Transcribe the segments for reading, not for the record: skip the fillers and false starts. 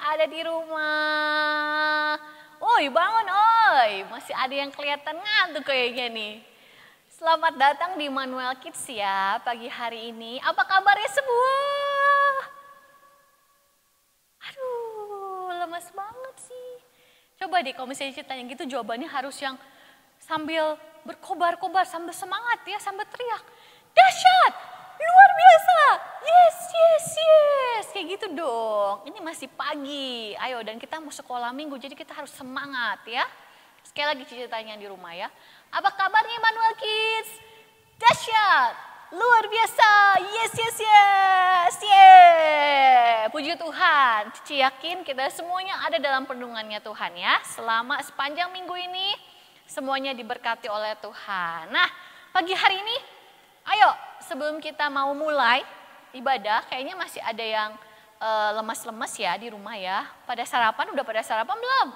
ada di rumah? Oi, bangun oi. Masih ada yang kelihatan ngantuk kayaknya nih. Selamat datang di Manual Kids ya pagi hari ini. Apa kabarnya semua? Aduh, lemas banget sih. Coba deh kalau misalnya ceritanya gitu jawabannya harus yang sambil berkobar-kobar, sambil semangat ya, sambil teriak. Dahsyat, luar biasa, yes, yes, yes. Kayak gitu dong, ini masih pagi. Ayo, dan kita mau sekolah minggu, jadi kita harus semangat ya. Sekali lagi ceritanya di rumah ya. Apa kabarnya Manual Kids? Dahsyat, luar biasa, yes, yes, yes, yeah. Puji Tuhan, Cici yakin kita semuanya ada dalam perlindungannya Tuhan ya. Selama sepanjang minggu ini, semuanya diberkati oleh Tuhan. Nah, pagi hari ini, ayo sebelum kita mau mulai ibadah, kayaknya masih ada yang lemas-lemas ya di rumah ya. Udah pada sarapan belum?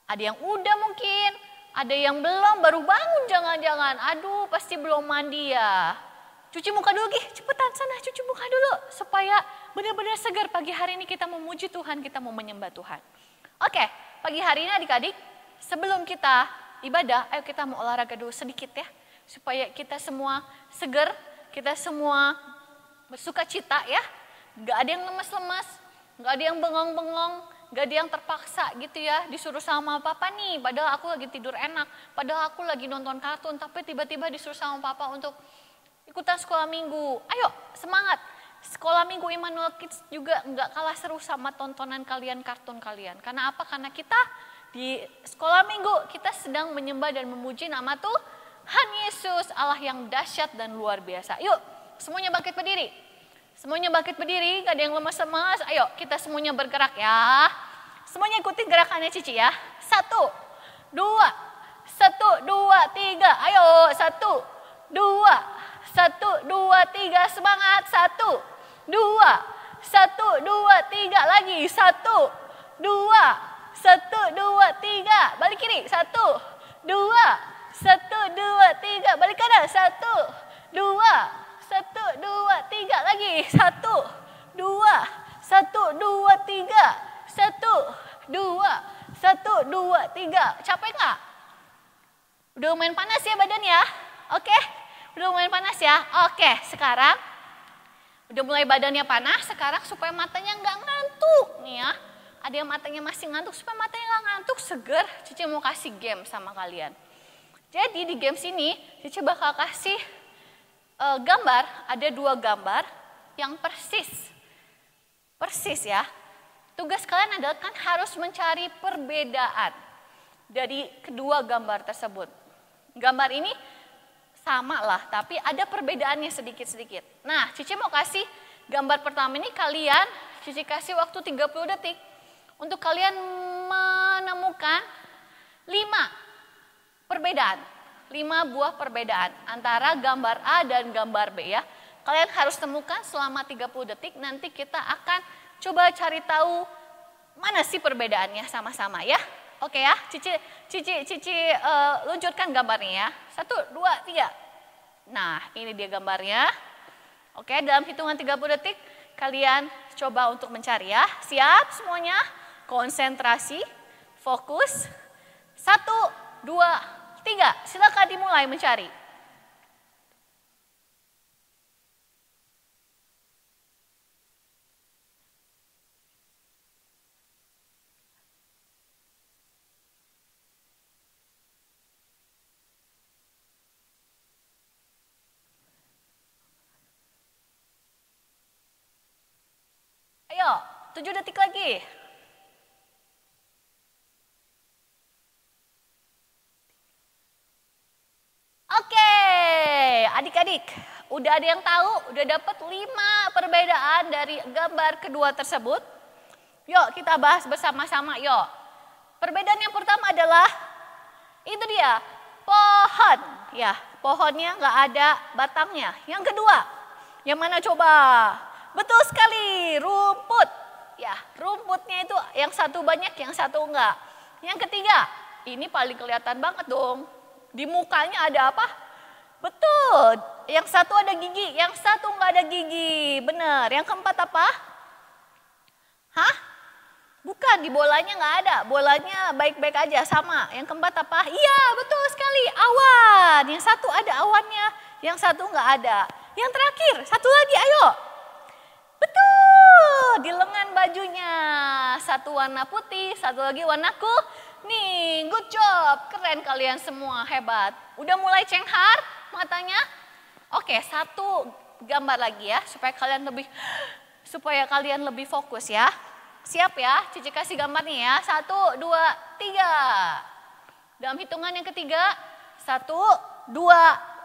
Ada yang udah mungkin, ada yang belum, baru bangun jangan-jangan. Aduh, pasti belum mandi ya. Cuci muka dulu Gih, cepetan sana cuci muka dulu. Supaya benar-benar segar pagi hari ini kita memuji Tuhan, kita mau menyembah Tuhan. Oke, pagi hari ini adik-adik, sebelum kita ibadah, ayo kita mau olahraga dulu sedikit ya. Supaya kita semua segar, kita semua bersuka cita ya. Gak ada yang lemas-lemas, gak ada yang bengong-bengong, gak ada yang terpaksa gitu ya. Disuruh sama papa nih, padahal aku lagi tidur enak. Padahal aku lagi nonton kartun, tapi tiba-tiba disuruh sama papa untuk ikutan sekolah minggu. Ayo semangat, sekolah minggu Immanuel Kids juga gak kalah seru sama tontonan kalian, kartun kalian. Karena apa? Karena kita di sekolah minggu kita sedang menyembah dan memuji nama Tuhan Yesus, Allah yang dahsyat dan luar biasa. Yuk, semuanya bangkit berdiri. Semuanya bangkit berdiri, gak ada yang lemas-lemas. Ayo, kita semuanya bergerak ya. Semuanya ikutin gerakannya Cici ya. 1, 2, 1, 2, 3. Ayo, 1, 2, 1, 2, 3. Semangat. 1, 2, 1, 2, 3. Lagi. 1, 2, 1, 2, 3. Balik kiri. 1, 2, 1, 2, 3. Balik kanan. 1, 2, 1, 2, 3. Lagi. 1, 2, 1, 2, 3. 1, 2, 1, 2, 3. Capek nggak? Udah lumayan panas ya badan ya? Oke? Udah lumayan panas ya? Oke, sekarang udah mulai badannya panas, sekarang supaya matanya nggak ngantuk nih ya. Ada yang matanya masih ngantuk, supaya matanya nggak ngantuk, seger, Cici mau kasih game sama kalian. Jadi di games ini, Cici bakal kasih gambar, ada 2 gambar yang persis ya. Tugas kalian adalah kan harus mencari perbedaan dari kedua gambar tersebut. Gambar ini sama lah, tapi ada perbedaannya sedikit-sedikit. Nah, Cici mau kasih gambar pertama ini kalian, Cici kasih waktu 30 detik untuk kalian menemukan 5 perbedaan. 5 buah perbedaan antara gambar A dan gambar B ya. Kalian harus temukan selama 30 detik, nanti kita akan coba cari tahu mana sih perbedaannya sama-sama ya. Oke ya, Cici luncurkan gambarnya ya. 1, 2, 3. Nah, ini dia gambarnya. Oke, dalam hitungan 30 detik kalian coba untuk mencari ya. Siap semuanya? Konsentrasi, fokus. 1, 2, 3. Silakan dimulai mencari. Ayo, 7 detik lagi. Oke, adik-adik, udah ada yang tahu, udah dapat 5 perbedaan dari gambar kedua tersebut. Yuk kita bahas bersama-sama, yuk. Perbedaan yang pertama adalah, itu dia, pohon. Ya, pohonnya nggak ada batangnya. Yang kedua, yang mana coba? Betul sekali, rumput. Ya, rumputnya itu yang satu banyak, yang satu enggak. Yang ketiga, ini paling kelihatan banget dong. Di mukanya ada apa? Betul, yang satu ada gigi, yang satu enggak ada gigi. Benar, yang keempat apa? Hah? Bukan, di bolanya nggak ada. Bolanya baik-baik aja, sama. Yang keempat apa? Iya, betul sekali, awan. Yang satu ada awannya, yang satu nggak ada. Yang terakhir, satu lagi, ayo. Betul, di lengan bajunya. Satu warna putih, satu lagi warna kuning. Good job, keren kalian semua, hebat. Udah mulai cenghar matanya? Oke, satu gambar lagi ya, supaya kalian lebih fokus ya. Siap ya, Cici kasih gambarnya ya. 1, 2, 3. Dalam hitungan yang ketiga, 1, 2,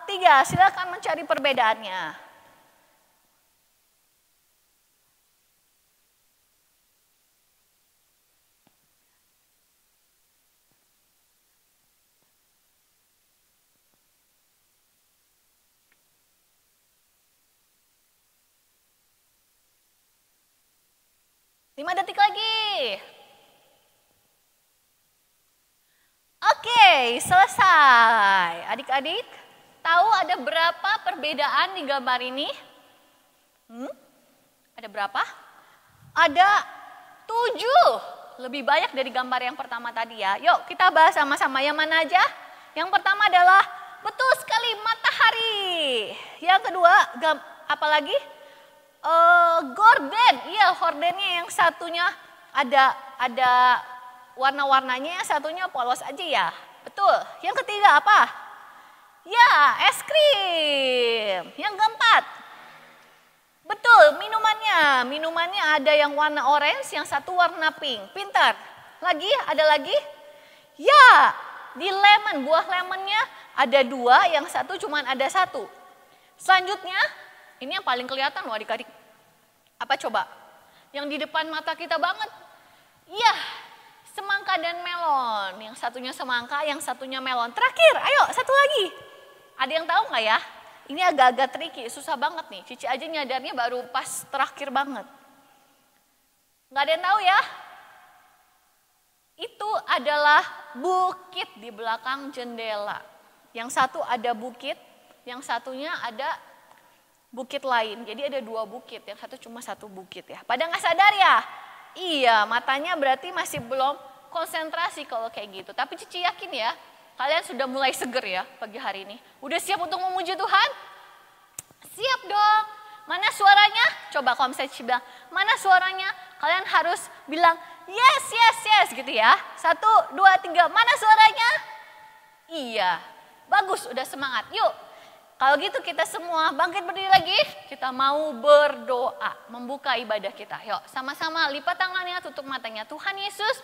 3. Silakan mencari perbedaannya. Lima detik lagi. Oke, selesai. Adik-adik, tahu ada berapa perbedaan di gambar ini? Ada berapa? Ada 7. Lebih banyak dari gambar yang pertama tadi ya. Yuk kita bahas sama-sama, yang mana aja? Yang pertama adalah betul sekali matahari. Yang kedua, apa lagi? Gorden, iya gordennya yang satunya ada warna-warnanya, yang satunya polos aja ya. Betul. Yang ketiga apa? Ya, es krim. Yang keempat, betul, minumannya ada yang warna orange, yang satu warna pink. Pintar. Lagi, ada lagi? Ya, di lemon, buah lemonnya ada 2, yang satu cuman ada 1. Selanjutnya, ini yang paling kelihatan loh adik-adik. Apa coba? Yang di depan mata kita banget. Iya, semangka dan melon. Yang satunya semangka, yang satunya melon. Terakhir, ayo satu lagi. Ada yang tahu nggak ya? Ini agak-agak tricky, susah banget nih. Cici aja nyadarnya baru pas terakhir banget. Nggak ada yang tahu ya? Itu adalah bukit di belakang jendela. Yang satu ada bukit, yang satunya ada bukit lain. Jadi ada 2 bukit, yang satu cuma 1 bukit ya. Pada nggak sadar ya? Iya, matanya berarti masih belum konsentrasi kalau kayak gitu. Tapi Cici yakin ya, kalian sudah mulai seger ya pagi hari ini. Udah siap untuk memuji Tuhan? Siap dong. Mana suaranya? Coba kalau misalnya Cici bilang, mana suaranya? Kalian harus bilang, yes, yes, yes gitu ya. 1, 2, 3, mana suaranya? Iya, bagus, udah semangat. Yuk. Kalau gitu kita semua bangkit berdiri lagi, kita mau berdoa, membuka ibadah kita. Yuk sama-sama lipat tangannya, tutup matanya. Tuhan Yesus,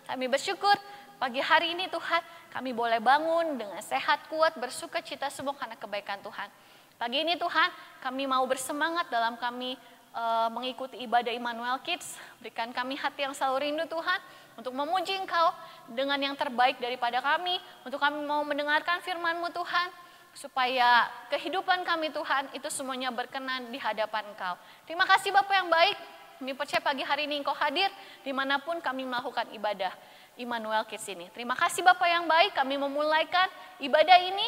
kami bersyukur pagi hari ini Tuhan, kami boleh bangun dengan sehat, kuat, bersuka cita semua karena kebaikan Tuhan. Pagi ini Tuhan, kami mau bersemangat dalam kami mengikuti ibadah Immanuel Kids. Berikan kami hati yang selalu rindu Tuhan, untuk memuji Engkau dengan yang terbaik daripada kami, untuk kami mau mendengarkan firman-Mu Tuhan, supaya kehidupan kami Tuhan itu semuanya berkenan di hadapan Engkau. Terima kasih Bapak yang baik, kami percaya pagi hari ini Engkau hadir dimanapun kami melakukan ibadah Immanuel Kids ini. Terima kasih Bapak yang baik, kami memulaikan ibadah ini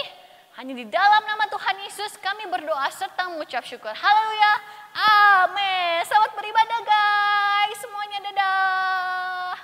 hanya di dalam nama Tuhan Yesus kami berdoa serta mengucap syukur. Haleluya, amin. Selamat beribadah guys, semuanya dadah.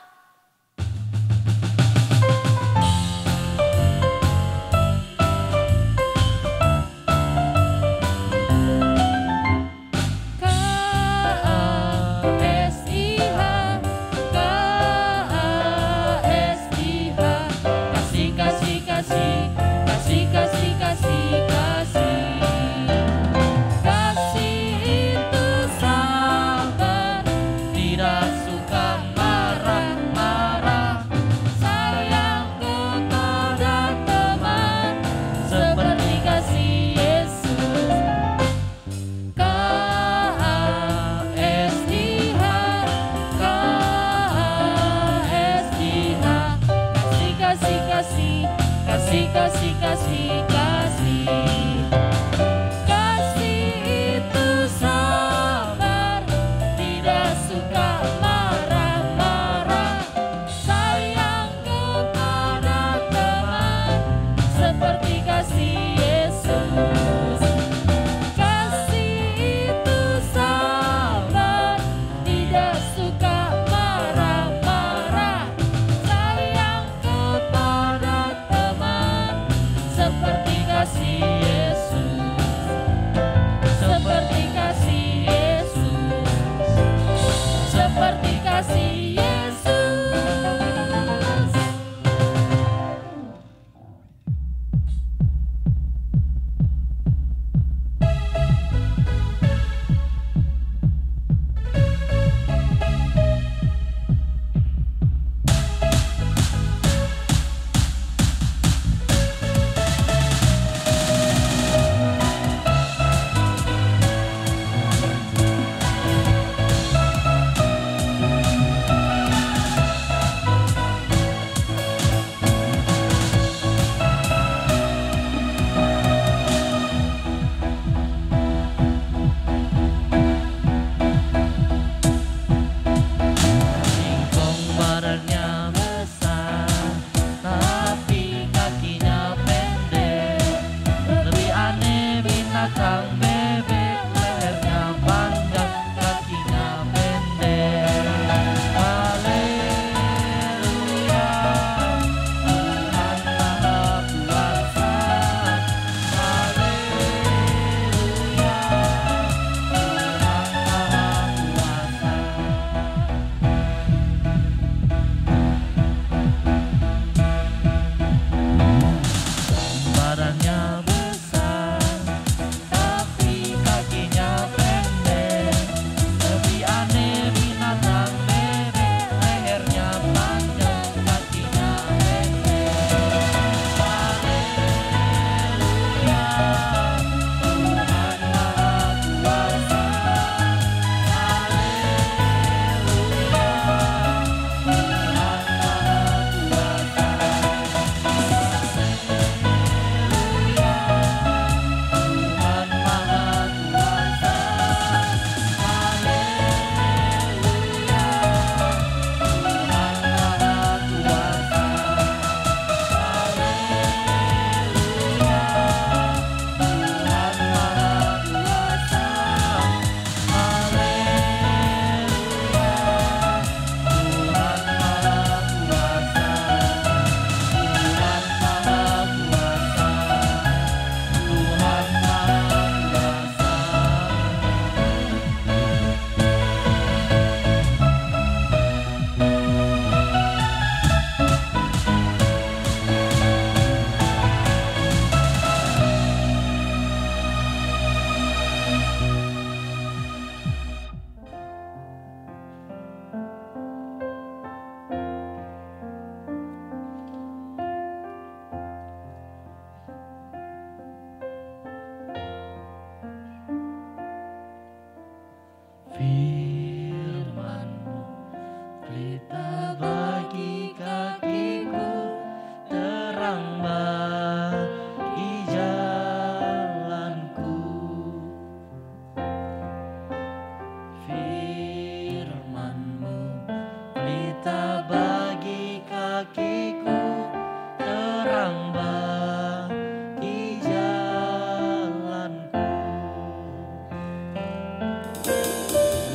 kakiku, terang bagi jalanku.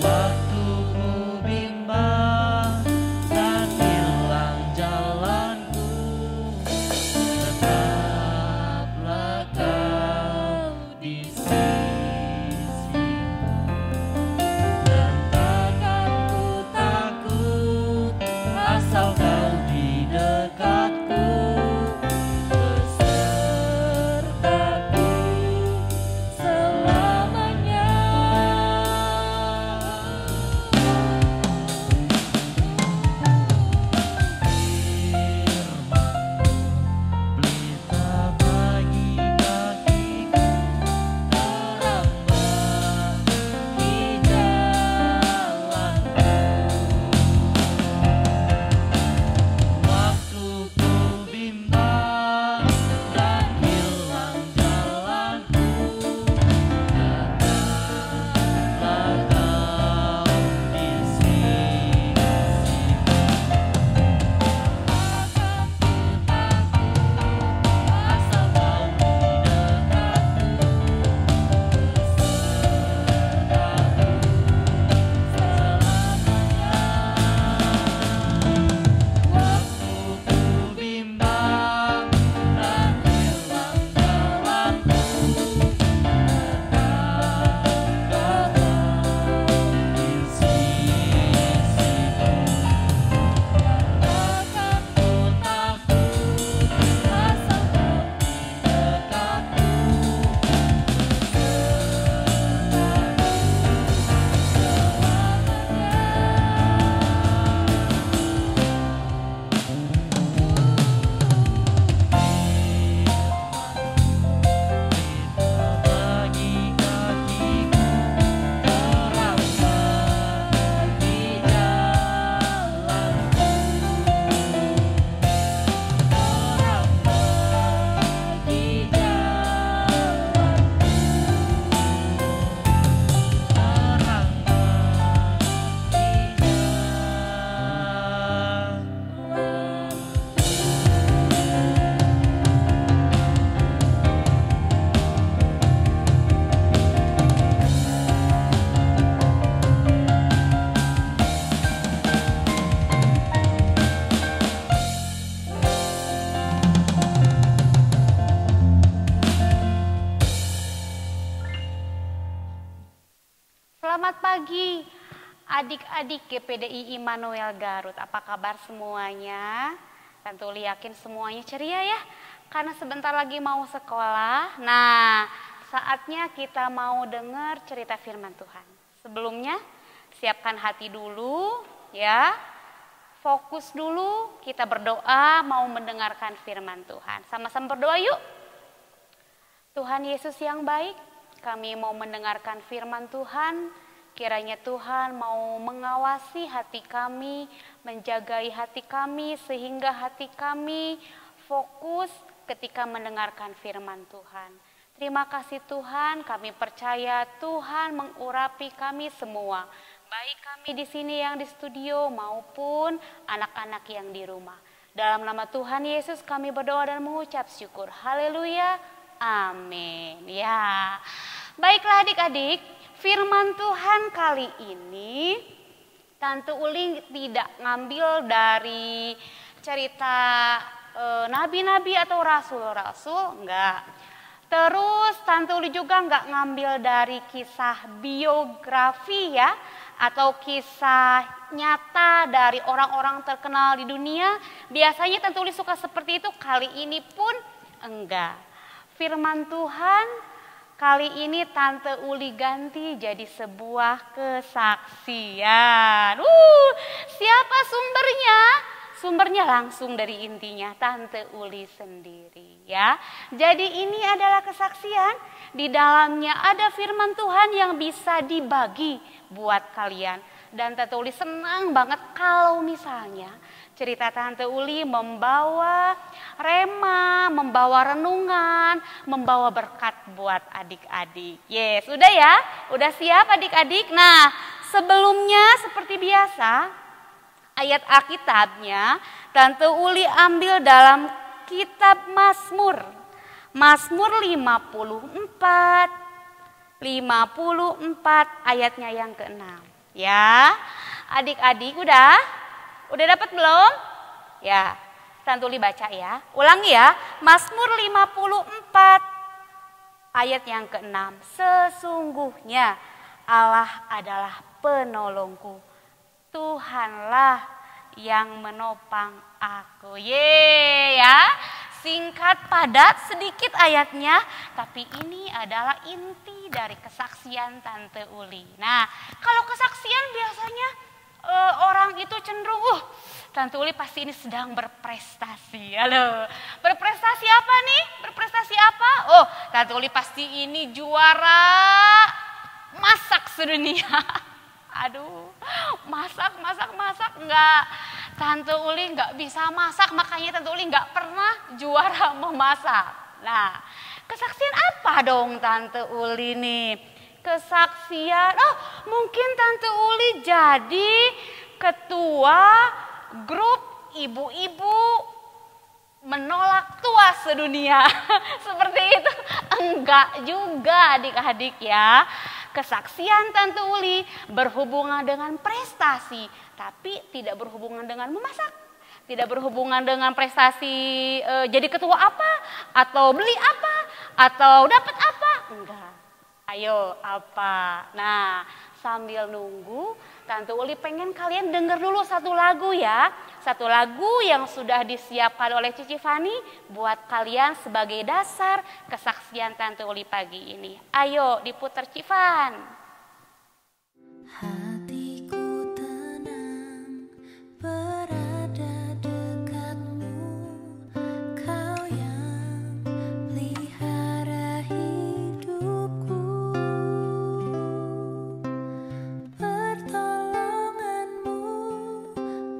Waktu ku bimbang dan hilang jalanku, tetaplah Kau di sisiku. Dan takkan ku takut, asal Kau di dekatku, besertaku selamanya. Firman-Mu pelita bagi kakiku, terang bagi jalanku. Waktu ku bimbang dan hilang jalanku, tetaplah Kau di sisiku. Takkan ku takut, asal Kau di dekatku, besertaku selamanya. Waktu ku bimbang dan hilang jalanku, tetaplah Kau di sisiku. Takkan ku takut, asal Kau di dekatku, bagi kakiku, terang bagi jalanku, terang bagi jalanku, terang Selamat pagi adik-adik GPDI Immanuel Garut. Apa kabar semuanya? Tentu yakin semuanya ceria ya. Karena sebentar lagi mau sekolah. Nah, saatnya kita mau dengar cerita firman Tuhan. Sebelumnya, siapkan hati dulu ya. Fokus dulu, kita berdoa mau mendengarkan firman Tuhan. Sama-sama berdoa yuk. Tuhan Yesus yang baik, kami mau mendengarkan firman Tuhan. Kiranya Tuhan mau mengawasi hati kami, menjagai hati kami, sehingga hati kami fokus ketika mendengarkan firman Tuhan. Terima kasih Tuhan, kami percaya Tuhan mengurapi kami semua. Baik kami di sini yang di studio maupun anak-anak yang di rumah. Dalam nama Tuhan Yesus kami berdoa dan mengucap syukur. Haleluya. Amin. Ya. Baiklah adik-adik, firman Tuhan kali ini Tante Uli tidak ngambil dari cerita nabi-nabi atau rasul-rasul, enggak. Terus Tante Uli juga enggak ngambil dari kisah biografi ya, atau kisah nyata dari orang-orang terkenal di dunia. Biasanya Tante Uli suka seperti itu, kali ini pun enggak. Firman Tuhan kali ini Tante Uli ganti jadi sebuah kesaksian. Siapa sumbernya? Sumbernya langsung dari intinya Tante Uli sendiri ya. Jadi ini adalah kesaksian, di dalamnya ada firman Tuhan yang bisa dibagi buat kalian. Dan Tante Uli senang banget kalau misalnya cerita Tante Uli membawa rema, membawa renungan, membawa berkat buat adik-adik. Yes, udah ya? Udah siap adik-adik? Nah, sebelumnya seperti biasa, Ayat Alkitabnya Tante Uli ambil dalam kitab Mazmur. Mazmur 54 ayatnya yang ke-6. Ya, adik-adik udah dapat belum? Ya, Tante Uli baca ya. Ulangi ya, Mazmur 54 ayat yang ke-6. Sesungguhnya Allah adalah penolongku. Tuhanlah yang menopang aku. Ya. Singkat, padat, sedikit ayatnya, tapi ini adalah inti dari kesaksian Tante Uli. Nah, kalau kesaksian biasanya orang itu cenderung, Tante Uli pasti ini sedang berprestasi. Halo, berprestasi apa nih? Berprestasi apa? Oh, Tante Uli pasti ini juara masak sedunia. Aduh, masak enggak. Tante Uli enggak bisa masak, makanya Tante Uli enggak pernah juara memasak. Nah, kesaksian apa dong Tante Uli nih? Kesaksian, mungkin Tante Uli jadi ketua grup ibu-ibu menolak tua sedunia. Seperti itu. Enggak juga adik-adik ya. Kesaksian Tante Uli berhubungan dengan prestasi, tapi tidak berhubungan dengan memasak. Tidak berhubungan dengan prestasi jadi ketua apa, atau beli apa, atau dapat apa. Enggak. Ayo apa? Nah, sambil nunggu Tante Uli pengen kalian denger dulu satu lagu ya. Satu lagu yang sudah disiapkan oleh Cici Fani buat kalian sebagai dasar kesaksian Tante Uli pagi ini. Ayo diputar Cifan. Hatiku tenang berada dekatmu, kau yang pelihara hidupku. Pertolonganmu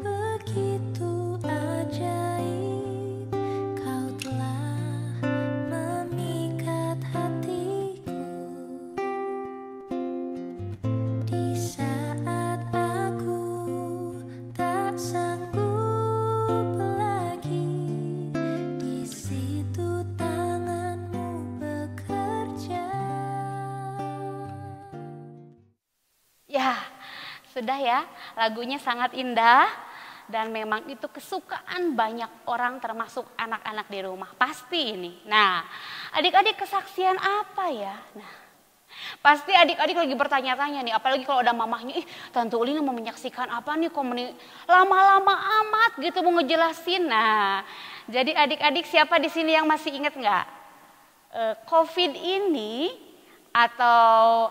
begitu ajaib, kau telah memikat hatiku. Di saat aku tak sanggup lagi, di situ tanganmu bekerja. Ya, sudah ya, lagunya sangat indah dan memang itu kesukaan banyak orang termasuk anak-anak di rumah. Pasti ini. Nah, adik-adik kesaksian apa ya? Nah, pasti adik-adik lagi bertanya-tanya nih, apalagi kalau ada mamahnya, Tante Uli mau menyaksikan apa nih, lama-lama amat gitu mau ngejelasin. Nah, jadi adik-adik siapa di sini yang masih ingat nggak? COVID ini atau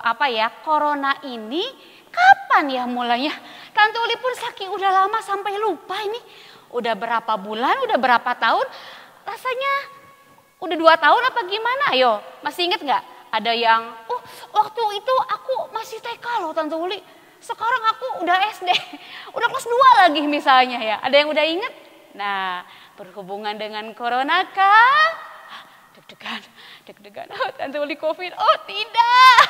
corona ini kapan ya mulainya? Tante Uli pun saking udah lama sampai lupa ini. Udah berapa bulan, udah berapa tahun? Rasanya udah 2 tahun apa gimana? Ayo, masih inget nggak? Ada yang, waktu itu aku masih TK loh Tante Uli. Sekarang aku udah SD, udah kelas 2 lagi misalnya ya. Ada yang udah inget? Nah, berhubungan dengan corona kah? Deg-degan, Tante Uli COVID, tidak.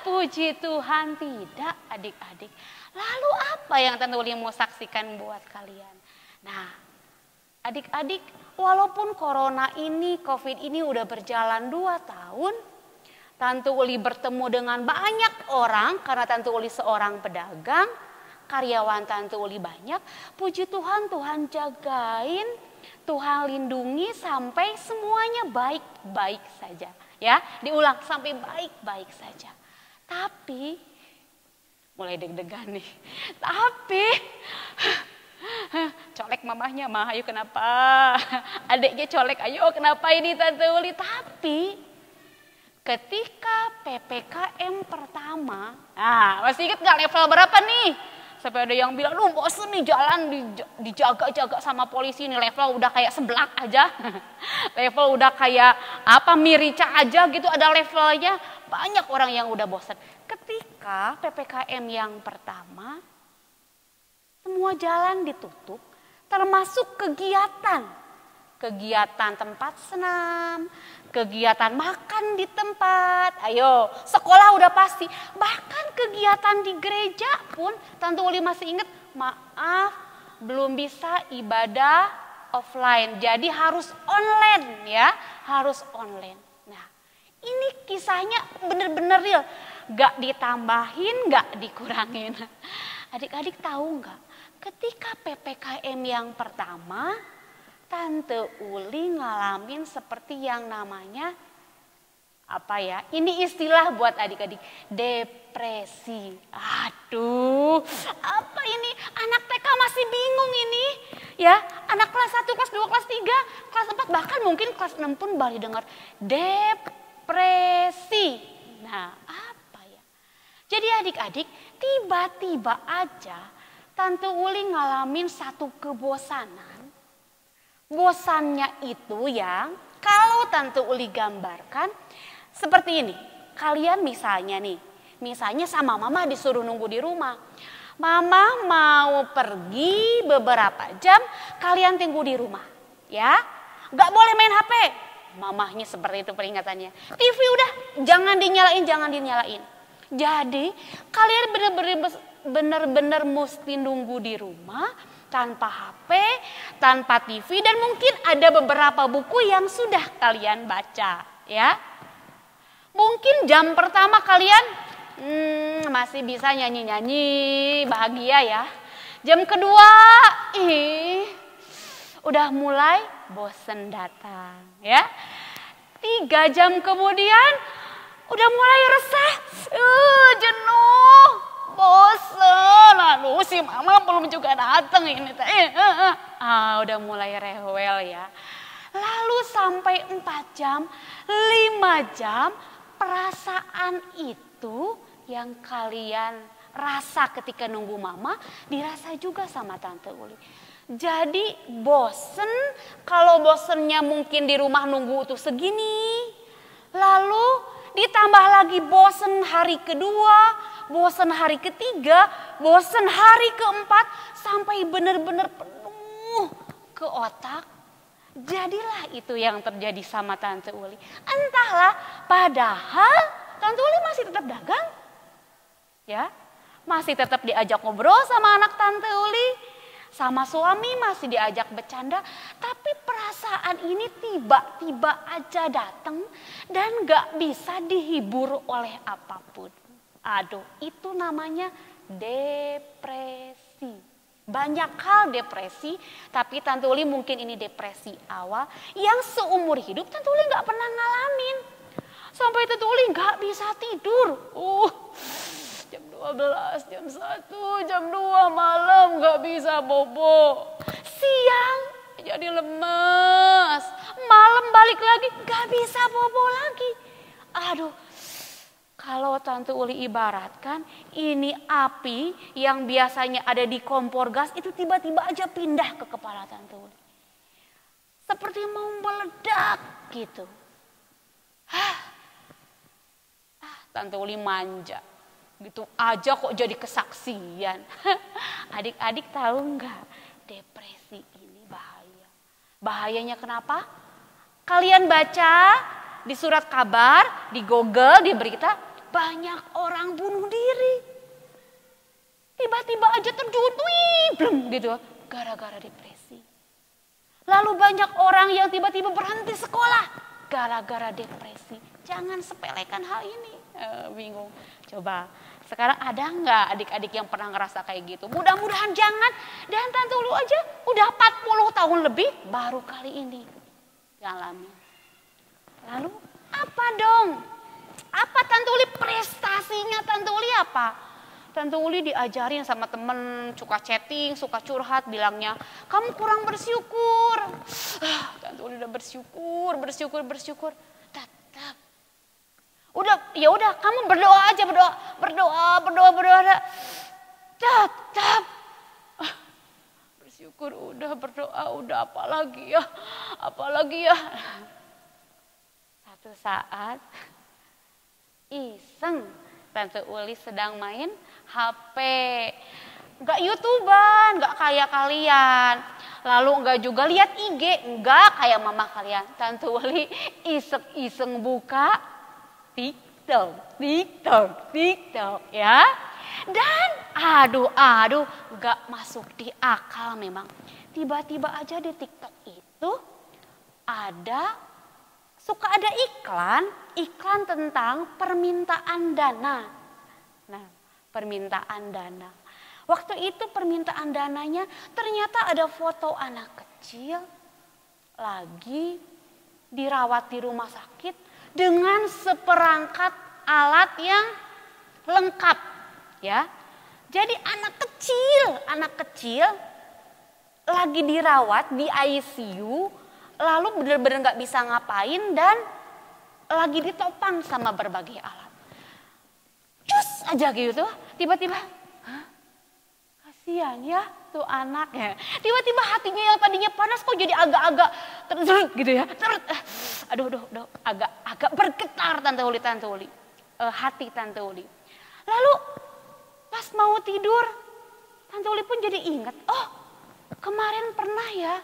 Puji Tuhan tidak adik-adik. Lalu apa yang Tante Uli mau saksikan buat kalian? Nah, adik-adik, walaupun corona ini, COVID ini udah berjalan 2 tahun, Tante Uli bertemu dengan banyak orang karena Tante Uli seorang pedagang, karyawan Tante Uli banyak. Puji Tuhan, Tuhan jagain, Tuhan lindungi sampai semuanya baik-baik saja. Ya, diulang sampai baik-baik saja. Tapi, mulai deg-degan nih. Tapi, colek mamahnya, ayo kenapa? Adiknya colek, ayo kenapa ini Tante Uli? Tapi, ketika PPKM pertama, masih ingat gak level berapa nih? Sampai ada yang bilang, bosen nih jalan dijaga-jaga sama polisi, nih level udah kayak seblak aja. Level udah kayak mirica aja gitu, ada levelnya. Banyak orang yang udah bosen. Ketika PPKM yang pertama, semua jalan ditutup, termasuk kegiatan. Kegiatan tempat senam, kegiatan makan di tempat, ayo sekolah udah pasti. Bahkan kegiatan di gereja pun Tante Uli masih ingat, maaf belum bisa ibadah offline. Jadi harus online ya, harus online. Nah, ini kisahnya bener-bener real. Gak ditambahin, gak dikurangin. Adik-adik tahu nggak? Ketika PPKM yang pertama, Tante Uli ngalamin seperti yang namanya apa ya? Ini istilah buat adik-adik, depresi. Aduh, apa ini? Anak TK masih bingung ini. Ya, anak kelas 1, kelas 2, kelas 3, kelas 4, bahkan mungkin kelas 6 pun baru dengar depresi. Nah, apa ya? Jadi adik-adik, tiba-tiba aja Tante Uli ngalamin satu kebosanan. Bosannya itu yang kalau Tante Uli gambarkan seperti ini. Kalian misalnya sama mama disuruh nunggu di rumah. Mama mau pergi beberapa jam, kalian tunggu di rumah. Ya, gak boleh main HP. Mamahnya seperti itu peringatannya. TV udah, jangan dinyalain. Jadi kalian benar-benar mesti nunggu di rumah tanpa HP, tanpa TV, dan mungkin ada beberapa buku yang sudah kalian baca, ya. Mungkin jam pertama kalian masih bisa nyanyi-nyanyi, bahagia ya. Jam kedua, udah mulai bosen datang, ya. 3 jam kemudian udah mulai resah, jenuh, bosen. Aduh, si mama belum juga datang ini. Udah mulai rewel ya. Lalu sampai 4 jam, 5 jam, perasaan itu yang kalian rasa ketika nunggu mama dirasa juga sama Tante Uli. Jadi bosen, kalau bosennya mungkin di rumah nunggu tuh segini. Lalu ditambah lagi bosen hari kedua, bosen hari ketiga, bosen hari keempat, sampai benar-benar penuh ke otak. Jadilah itu yang terjadi sama Tante Uli. Entahlah, padahal Tante Uli masih tetap dagang. Ya, masih tetap diajak ngobrol sama anak Tante Uli. Sama suami masih diajak bercanda. Tapi perasaan ini tiba-tiba aja datang dan gak bisa dihibur oleh apapun. Aduh, itu namanya depresi. Banyak hal depresi, tapi Tante Uli mungkin ini depresi awal yang seumur hidup Tante Uli gak pernah ngalamin. Sampai Tante Uli gak bisa tidur. Jam 12, jam 1, jam 2 malam gak bisa bobo. Siang jadi lemes, malam balik lagi gak bisa bobo lagi. Aduh, kalau Tante Uli ibaratkan ini api yang biasanya ada di kompor gas itu tiba-tiba aja pindah ke kepala Tante Uli. Seperti mau meledak gitu. Tante Uli manja. Gitu aja kok jadi kesaksian. Adik-adik tahu nggak, depresi ini bahaya. Bahayanya kenapa? Kalian baca di surat kabar, di Google, di berita, banyak orang bunuh diri. Tiba-tiba aja terjun, gitu, gara-gara depresi. Lalu banyak orang yang tiba-tiba berhenti sekolah, gara-gara depresi. Jangan sepelekan hal ini. Bingung. Coba, sekarang ada nggak adik-adik yang pernah ngerasa kayak gitu? Mudah-mudahan jangan. Dan Tante Uli aja udah 40 tahun lebih baru kali ini ngalamin. Lalu apa dong? Apa Tante Uli prestasinya Tante Uli apa? Tante Uli diajarin sama temen, suka chatting, suka curhat, bilangnya kamu kurang bersyukur. Tante Uli udah bersyukur. Tetap. Ya udah kamu berdoa aja, berdoa. Tetap. Bersyukur udah, berdoa udah, apalagi ya. Satu saat iseng Tante Uli sedang main HP. Gak YouTuber, gak kayak kalian. Lalu enggak juga lihat IG, enggak kayak mama kalian. Tante Uli iseng-iseng buka TikTok ya. Dan aduh, gak masuk di akal memang. Tiba-tiba aja di TikTok itu suka ada iklan tentang permintaan dana. Nah, permintaan dana. Waktu itu permintaan dananya ternyata ada foto anak kecil lagi dirawat di rumah sakit dengan seperangkat alat yang lengkap, ya. Jadi anak kecil lagi dirawat di ICU, lalu benar-benar nggak bisa ngapain dan lagi ditopang sama berbagai alat. Cus aja gitu, tiba-tiba, kasihan ya tuh anaknya. Tiba-tiba hatinya yang tadinya panas kok jadi agak-agak terus gitu ya. Aduh, agak bergetar Tante Uli. Hati Tante Uli. Lalu pas mau tidur, Tante Uli pun jadi ingat, oh kemarin pernah ya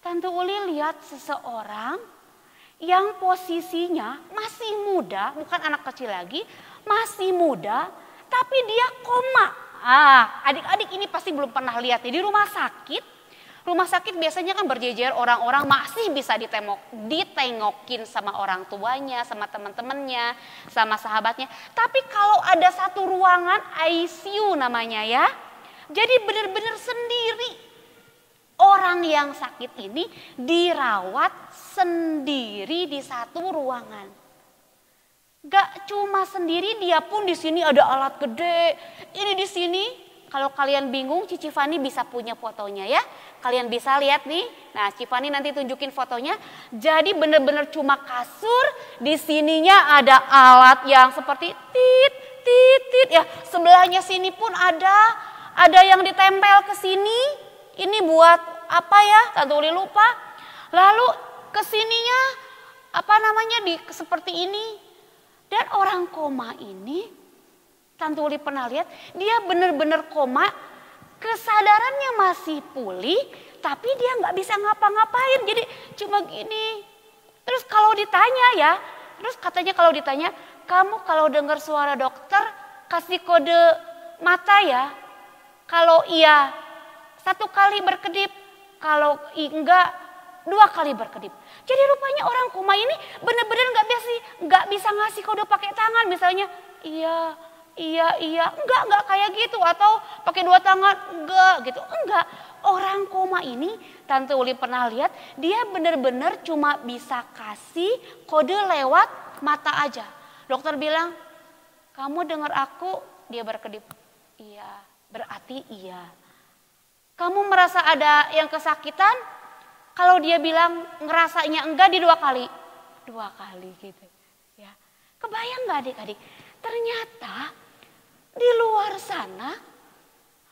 Tante Uli lihat seseorang yang posisinya masih muda, bukan anak kecil lagi, masih muda, tapi dia koma. Adik-adik ini pasti belum pernah lihat ya, di rumah sakit. Rumah sakit biasanya kan berjejer orang-orang masih bisa ditengokin sama orang tuanya, sama teman-temannya, sama sahabatnya. Tapi kalau ada satu ruangan ICU namanya ya, jadi benar-benar sendiri. Orang yang sakit ini dirawat sendiri di satu ruangan. Gak cuma sendiri, dia pun di sini ada alat gede. Ini di sini, kalau kalian bingung, Cici Fani bisa punya fotonya ya. Kalian bisa lihat nih. Nah, Cici Fani nanti tunjukin fotonya. Jadi bener-bener cuma kasur. Di sininya ada alat yang seperti tit ya. Sebelahnya sini pun ada yang ditempel ke sini. Ini buat apa ya? Tante Uli lupa. Lalu kesininya seperti ini. Dan orang koma ini, Tante Uli pernah lihat, dia benar-benar koma, kesadarannya masih pulih, tapi dia nggak bisa ngapa-ngapain, jadi cuma gini. Terus kalau ditanya kalau ditanya, kamu kalau dengar suara dokter kasih kode mata ya, kalau iya 1 kali berkedip, kalau enggak 2 kali berkedip. Jadi rupanya orang koma ini benar-benar nggak bisa ngasih kode pakai tangan, misalnya iya, enggak kayak gitu, atau pakai 2 tangan, enggak gitu, enggak. Orang koma ini Tante Uli pernah lihat, dia benar-benar cuma bisa kasih kode lewat mata aja. Dokter bilang, kamu dengar aku, dia berkedip, iya, berarti iya. Kamu merasa ada yang kesakitan? Kalau dia bilang ngerasanya enggak, di 2 kali. 2 kali gitu. Ya. Kebayang gak adik-adik? Ternyata di luar sana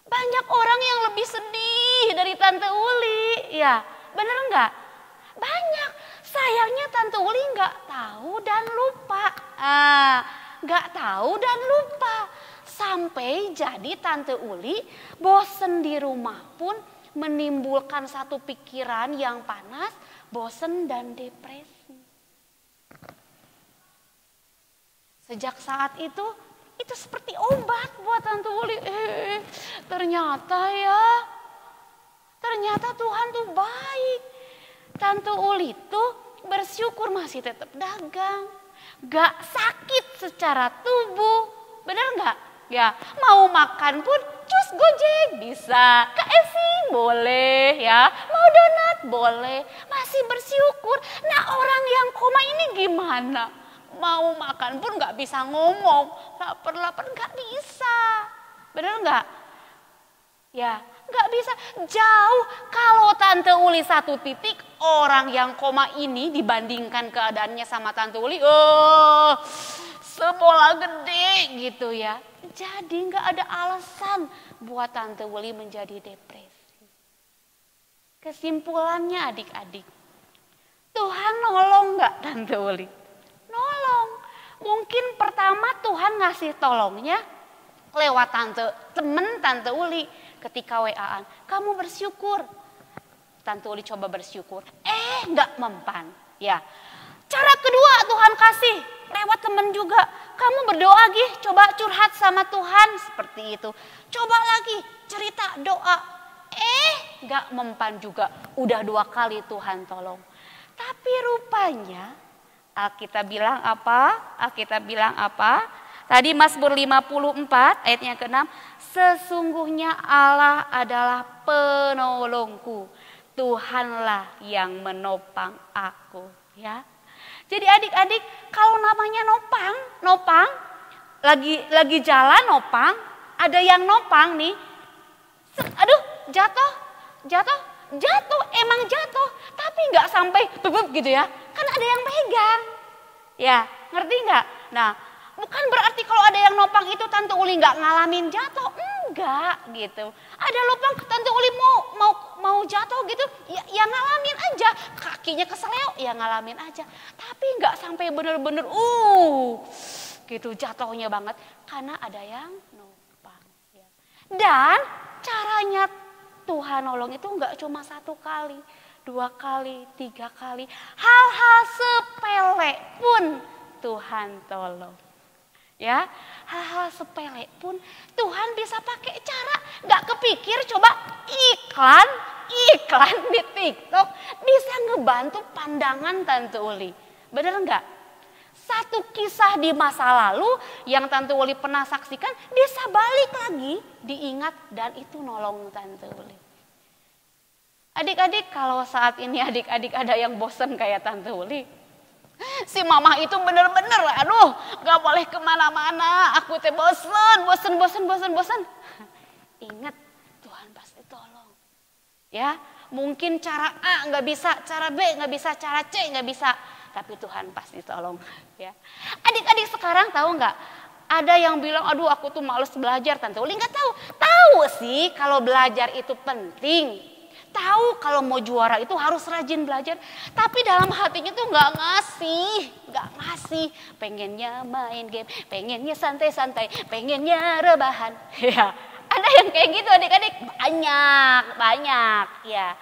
banyak orang yang lebih sedih dari Tante Uli. Ya, bener enggak? Banyak. Sayangnya Tante Uli enggak tahu dan lupa. Enggak tahu dan lupa. Sampai jadi Tante Uli bosen di rumah pun menimbulkan satu pikiran yang panas, bosen dan depresi. Sejak saat itu seperti obat buat Tante Uli. Ternyata Tuhan tuh baik. Tante Uli tuh bersyukur masih tetap dagang. Gak sakit secara tubuh. Bener gak? Ya, mau makan pun cus Gojek bisa, KFC boleh ya, mau donat boleh, masih bersyukur. Nah, orang yang koma ini gimana? Mau makan pun gak bisa ngomong, lapar gak bisa, bener gak? Ya, gak bisa. Jauh kalau Tante Uli 1 titik, orang yang koma ini dibandingkan keadaannya sama Tante Uli, sebola gede gitu ya. Jadi gak ada alasan buat Tante Uli menjadi depresi. Kesimpulannya adik-adik, Tuhan nolong gak Tante Uli? Nolong. Mungkin pertama Tuhan ngasih tolongnya lewat temen Tante Uli ketika WA-an. Kamu bersyukur. Tante Uli coba bersyukur. Gak mempan. Ya. Cara kedua Tuhan kasih lewat temen juga. kamu berdoa Gih, coba curhat sama Tuhan seperti itu. Coba lagi cerita doa. Gak mempan juga. Udah 2 kali Tuhan tolong. Tapi rupanya Alkitab bilang apa? Alkitab bilang apa? Tadi Mazmur 54 ayat yang ke-6. Sesungguhnya Allah adalah penolongku. Tuhanlah yang menopang aku. Ya. Jadi adik-adik kalau namanya nopang, lagi jalan nopang, ada yang nopang nih. Aduh, jatuh, emang jatuh, tapi nggak sampai bebek gitu ya. Kan ada yang pegang. Ya, ngerti nggak? Nah, bukan berarti kalau ada yang nopang itu Tante Uli nggak ngalamin jatuh, enggak gitu. Ada lubang Tante Uli mau jatuh gitu, ya ngalamin aja. Kakinya keseleo, ya ngalamin aja. Tapi nggak sampai bener-bener gitu jatuhnya banget, karena ada yang nopang. Ya. Dan caranya Tuhan nolong itu nggak cuma 1 kali, 2 kali, 3 kali. Hal-hal sepele pun Tuhan tolong. Ya, hal-hal sepele pun Tuhan bisa pakai cara. Nggak kepikir coba iklan di TikTok bisa ngebantu pandangan Tante Uli. Bener nggak? Satu kisah di masa lalu yang Tante Uli pernah saksikan bisa balik lagi diingat dan itu nolong Tante Uli. Adik-adik kalau saat ini adik-adik ada yang bosen kayak Tante Uli. Si mama itu bener-bener aduh gak boleh kemana-mana. Aku teh bosen. Ingat Tuhan pasti tolong. Ya mungkin cara A gak bisa, cara B gak bisa, cara C gak bisa. Tapi Tuhan pasti tolong. Ya. Adik-adik sekarang tahu nggak? Ada yang bilang, aduh aku tuh males belajar. Tante Uli nggak tahu. Tahu sih kalau belajar itu penting. Tahu kalau mau juara itu harus rajin belajar. Tapi dalam hatinya tuh nggak ngasih. Pengennya main game, pengennya santai-santai, pengennya rebahan. Ya. Ada yang kayak gitu adik-adik? Banyak. Ya.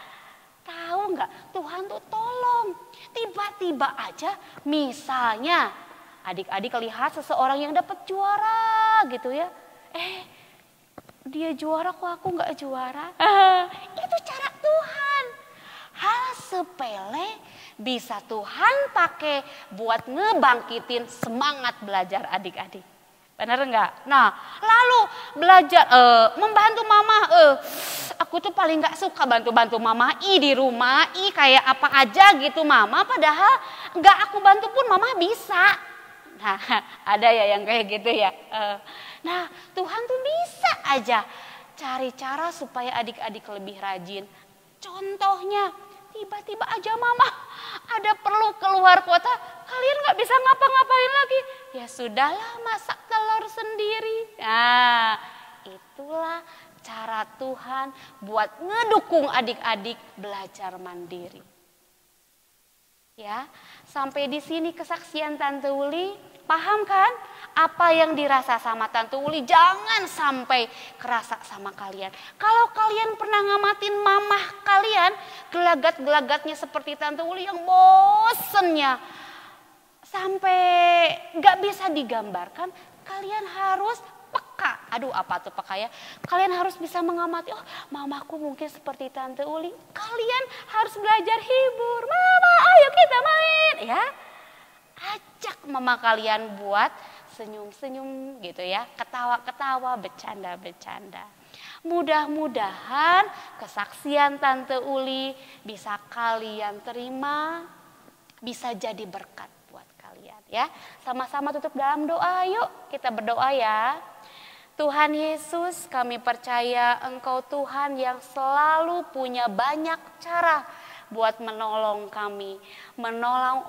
Tahu nggak? Tuhan tuh tolong. Tiba-tiba aja misalnya adik-adik lihat seseorang yang dapat juara gitu ya. Dia juara kok aku nggak juara. Itu cara Tuhan. Hal sepele bisa Tuhan pakai buat ngebangkitin semangat belajar adik-adik. Benar enggak? Nah, lalu belajar membantu mama. Aku tuh paling nggak suka bantu-bantu mama di rumah. Kayak apa aja gitu mama. Padahal nggak aku bantu pun mama bisa. Nah, ada ya yang kayak gitu ya. Nah, Tuhan tuh bisa aja cari cara supaya adik-adik lebih rajin. Contohnya, tiba-tiba aja mama ada perlu keluar kota, kalian nggak bisa ngapa-ngapain lagi. Ya sudahlah masak telur sendiri. Nah itulah cara Tuhan buat ngedukung adik-adik belajar mandiri. Ya sampai di sini kesaksian Tante Uli, paham kan? Apa yang dirasa sama Tante Uli jangan sampai kerasa sama kalian. Kalau kalian pernah ngamatin mamah kalian gelagat-gelagatnya seperti Tante Uli yang bosennya sampai gak bisa digambarkan, kalian harus peka. Aduh apa tuh peka ya? Kalian harus bisa mengamati, oh mamaku mungkin seperti Tante Uli. Kalian harus belajar hibur. Mama ayo kita main ya. Ajak mama kalian buat senyum-senyum gitu ya. Ketawa-ketawa, bercanda-bercanda. Mudah-mudahan kesaksian Tante Uli bisa kalian terima, bisa jadi berkat buat kalian ya. Sama-sama tutup dalam doa, yuk kita berdoa ya. Tuhan Yesus, kami percaya Engkau Tuhan yang selalu punya banyak cara buat menolong kami, menolong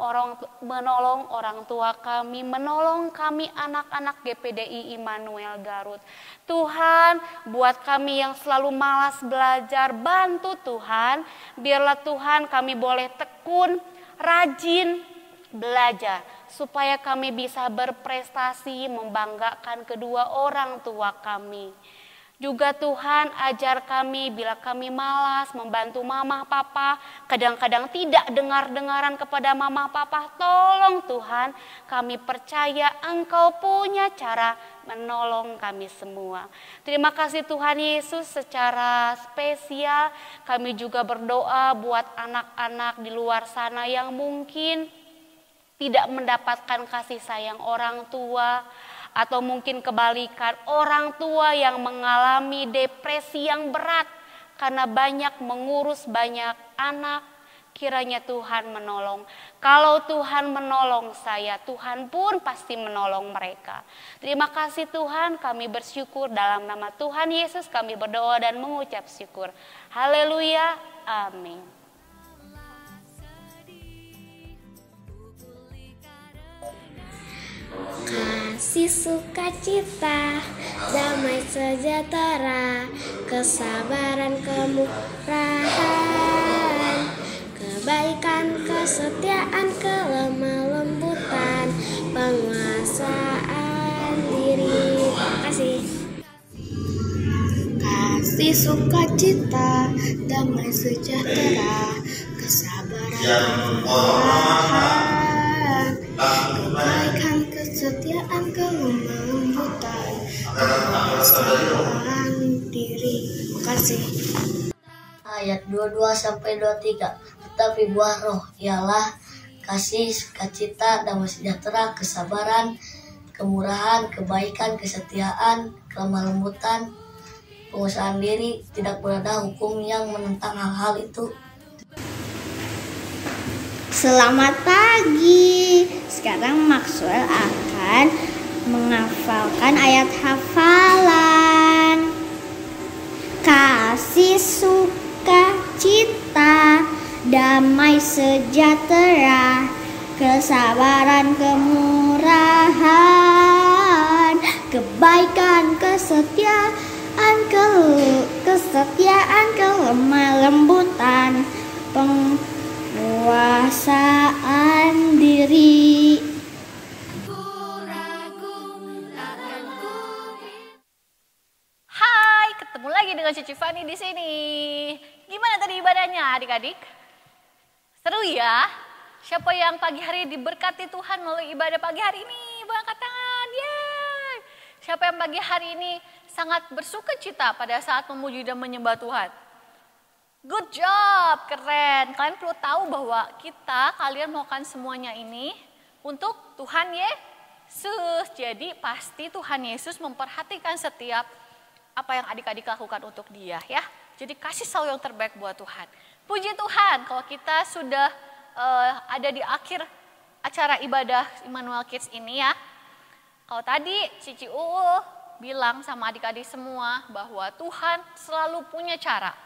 orang tua kami, menolong kami anak-anak GPDI Immanuel Garut. Tuhan, buat kami yang selalu malas belajar, bantu Tuhan, biarlah Tuhan kami boleh tekun, rajin belajar, supaya kami bisa berprestasi membanggakan kedua orang tua kami. Juga Tuhan ajar kami bila kami malas membantu mama papa, kadang-kadang tidak dengar-dengaran kepada mama papa, tolong Tuhan, kami percaya Engkau punya cara menolong kami semua. Terima kasih Tuhan Yesus, secara spesial kami juga berdoa buat anak-anak di luar sana yang mungkin tidak mendapatkan kasih sayang orang tua, atau mungkin kebalikan, orang tua yang mengalami depresi yang berat karena banyak mengurus banyak anak. Kiranya Tuhan menolong. Kalau Tuhan menolong saya, Tuhan pun pasti menolong mereka. Terima kasih Tuhan, kami bersyukur dalam nama Tuhan Yesus kami berdoa dan mengucap syukur. Haleluya, amin. Kasih sukacita, damai sejahtera, kesabaran kemurahan, kebaikan kesetiaan kelemah lembutan, penguasaan diri. Kasih. Kasih sukacita, damai sejahtera, kesabaran kemurahan, kebaikan kesetiaan kelemah lembutan, penguasaan diri. Kasih. Ayat 22 sampai 23. Tetapi buah roh ialah kasih, sukacita, damai sejahtera, kesabaran, kemurahan, kebaikan, kesetiaan, kelemah lembutan, penguasaan diri. Tidak berada hukum yang menentang hal-hal itu. Selamat pagi. Sekarang Maxwell akan menghafalkan ayat hafalan. Kasih sukacita, damai sejahtera, kesabaran kemurahan, kebaikan kesetiaan kelemah lembutan, penguasaan diri. Hai, ketemu lagi dengan Cici Fani di sini. Gimana tadi ibadahnya adik-adik? Seru ya? Siapa yang pagi hari diberkati Tuhan melalui ibadah pagi hari ini? Angkat tangan, yeay. Siapa yang pagi hari ini sangat bersuka cita pada saat memuji dan menyembah Tuhan? Good job, keren. Kalian perlu tahu bahwa kalian melakukan semuanya ini untuk Tuhan Yesus. Jadi pasti Tuhan Yesus memperhatikan setiap apa yang adik-adik lakukan untuk dia ya. Jadi kasih selalu yang terbaik buat Tuhan. Puji Tuhan kalau kita sudah ada di akhir acara ibadah Immanuel Kids ini ya. Kalau tadi Cici bilang sama adik-adik semua bahwa Tuhan selalu punya cara.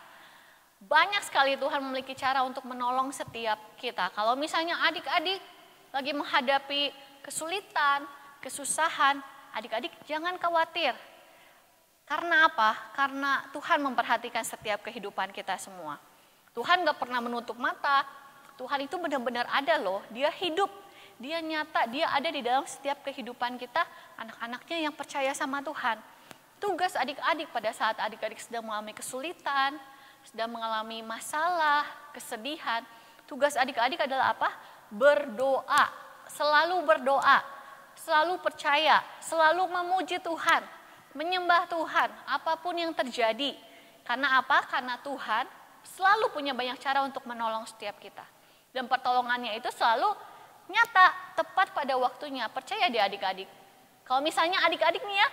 Banyak sekali Tuhan memiliki cara untuk menolong setiap kita. Kalau misalnya adik-adik lagi menghadapi kesulitan, kesusahan, adik-adik jangan khawatir. Karena apa? Karena Tuhan memperhatikan setiap kehidupan kita semua. Tuhan gak pernah menutup mata. Tuhan itu benar-benar ada loh. Dia hidup, dia nyata, dia ada di dalam setiap kehidupan kita, anak-anaknya yang percaya sama Tuhan. Tugas adik-adik pada saat adik-adik sedang mengalami kesulitan, sedang mengalami masalah, kesedihan, tugas adik-adik adalah apa? Berdoa, selalu berdoa, selalu percaya, selalu memuji Tuhan, menyembah Tuhan, apapun yang terjadi. Karena apa? Karena Tuhan selalu punya banyak cara untuk menolong setiap kita. Dan pertolongannya itu selalu nyata, tepat pada waktunya. Percaya deh adik-adik. Kalau misalnya adik-adik nih ya,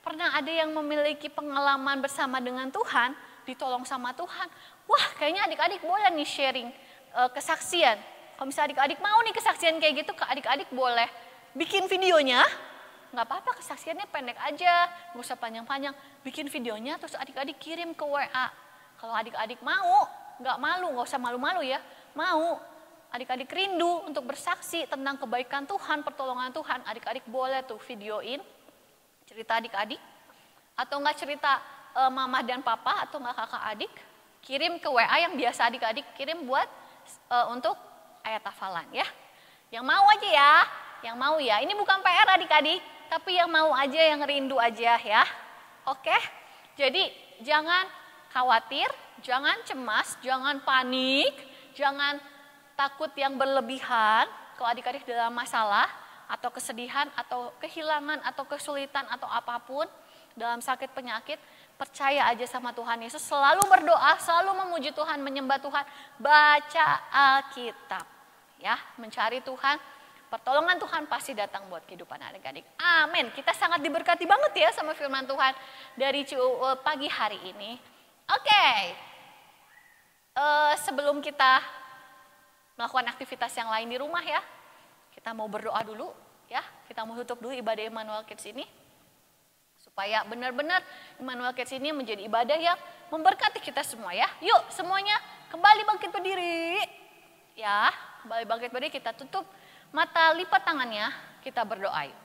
pernah ada yang memiliki pengalaman bersama dengan Tuhan, ditolong sama Tuhan. Wah, kayaknya adik-adik boleh nih sharing kesaksian. Kalau misalnya adik-adik mau nih kesaksian kayak gitu, adik-adik boleh bikin videonya. Nggak apa-apa, kesaksiannya pendek aja, nggak usah panjang-panjang. Bikin videonya terus adik-adik kirim ke WA. Kalau adik-adik mau, nggak malu, nggak usah malu-malu ya. Mau, adik-adik rindu untuk bersaksi tentang kebaikan Tuhan, pertolongan Tuhan. Adik-adik boleh tuh videoin cerita adik-adik. Atau nggak cerita mama dan papa atau nggak kakak adik, kirim ke WA yang biasa adik-adik kirim buat untuk ayat hafalan ya. Yang mau aja ya, yang mau ya. Ini bukan PR adik-adik, tapi yang mau aja, yang rindu aja ya. Oke, Jadi jangan khawatir, jangan cemas, jangan panik, jangan takut yang berlebihan. Kalau adik-adik dalam masalah atau kesedihan atau kehilangan atau kesulitan atau apapun dalam sakit penyakit, percaya aja sama Tuhan Yesus, selalu berdoa, selalu memuji Tuhan, menyembah Tuhan, baca Alkitab. Ya, mencari Tuhan, pertolongan Tuhan pasti datang buat kehidupan adik-adik. Amin. Kita sangat diberkati banget ya sama firman Tuhan dari pagi hari ini. Oke. Sebelum kita melakukan aktivitas yang lain di rumah ya, kita mau berdoa dulu ya. Kita mau tutup dulu ibadah Immanuel Kids ini. Supaya benar-benar Immanuel Kids ini menjadi ibadah yang memberkati kita semua ya. Yuk semuanya kembali bangkit berdiri. Ya, kembali bangkit berdiri, kita tutup mata, lipat tangannya, kita berdoa yuk.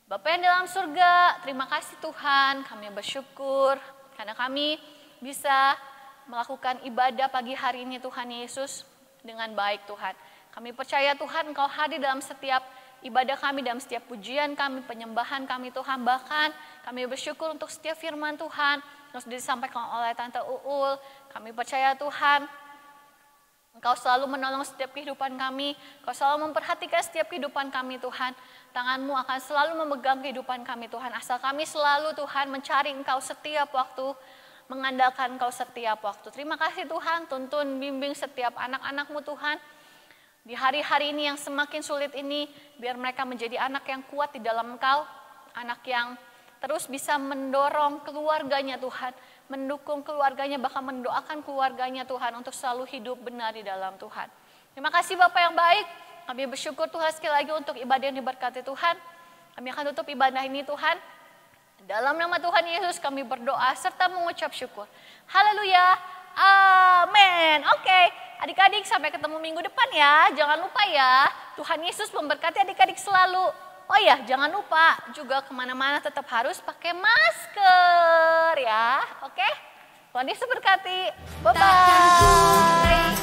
Bapa yang dalam surga, terima kasih Tuhan, kami bersyukur karena kami bisa melakukan ibadah pagi hari ini Tuhan Yesus dengan baik Tuhan. Kami percaya Tuhan Engkau hadir dalam setiap ibadah kami, dalam setiap pujian kami, penyembahan kami Tuhan. Bahkan kami bersyukur untuk setiap firman Tuhan yang sudah disampaikan oleh Tante Uul. Kami percaya Tuhan Engkau selalu menolong setiap kehidupan kami. Engkau selalu memperhatikan setiap kehidupan kami Tuhan. Tangan-Mu akan selalu memegang kehidupan kami Tuhan. Asal kami selalu Tuhan mencari Engkau setiap waktu, mengandalkan Engkau setiap waktu. Terima kasih Tuhan, tuntun bimbing setiap anak-anak-Mu Tuhan. Di hari-hari ini yang semakin sulit ini, biar mereka menjadi anak yang kuat di dalam Engkau. Anak yang terus bisa mendorong keluarganya Tuhan, mendukung keluarganya, bahkan mendoakan keluarganya Tuhan untuk selalu hidup benar di dalam Tuhan. Terima kasih Bapak yang baik, kami bersyukur Tuhan sekali lagi untuk ibadah yang diberkati Tuhan. Kami akan tutup ibadah ini Tuhan. Dalam nama Tuhan Yesus kami berdoa serta mengucap syukur. Haleluya, amin. Oke, adik-adik sampai ketemu minggu depan ya. Jangan lupa ya, Tuhan Yesus memberkati adik-adik selalu. Oh ya, jangan lupa juga kemana-mana tetap harus pakai masker ya. Oke, Tuhan Yesus berkati. Bye-bye.